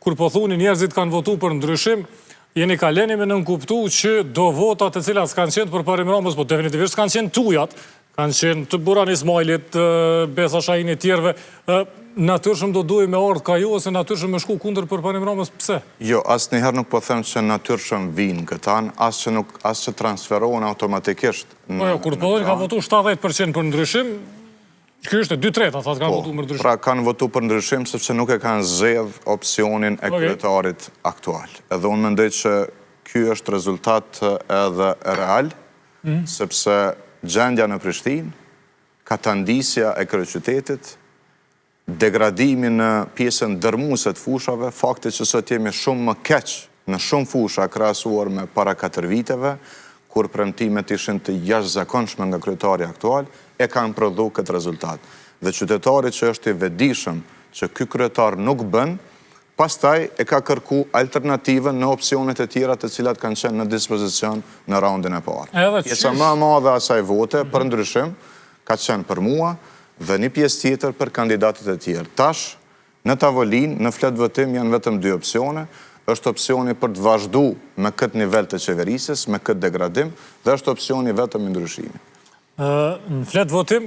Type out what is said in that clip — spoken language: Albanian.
kur po thuni njerëzit kanë votu për ndryshim, jeni kaleni me nënkuptu që do votat e cilat s'kanë qenë për Parim Ramës, po definitivisht s'kanë qenë tujat, kanë qenë të Buran Ismailit, Besa Shahini tjerve, natyrshëm do duhet me ardhë ka ju, ose natyrshëm me shku kundër për Parim Ramës, pse? Jo, asë njëherë nuk po them që natyrshëm vinë këtan, asë që transferohen automatikisht. Kur po ka votu 70% për ndryshim, kjo është e 2/3, ata kanë votu për ndryshim. Pra kanë votu për ndryshim, sepse nuk e kanë zgjedh opsionin e kryetarit aktual. Edhe unë mendoj që ky është rezultat edhe real, sepse gjendja në Prishtinë, katandisja e kryeqytetit, degradimi në pjesën dërmuese të fushave, fakti që sot jemi shumë më keq në shumë fusha krahasuar me para 4 viteve, kur premtimet ishin të jashtëzakonshme nga kryetari aktual, e kanë prodhu këtë rezultat. Dhe qytetari që është i vetëdijshëm që ky kryetar nuk bën, pastaj e ka kërku alternativën në opsionet e tjera të cilat kanë qenë në dispozicion në raundin e parë. Pjesa më e madhe asaj vote për ndryshim ka qenë për mua dhe një pjesë tjetër për kandidatët e tjerë. Tash, në tavolinë, në fletë votim janë vetëm 2 opsione, është opsioni për të vazhdu me këtë nivel të qeverisjes, me këtë degradim, dhe është opsioni vetëm i ndryshimit. Në fletë votim,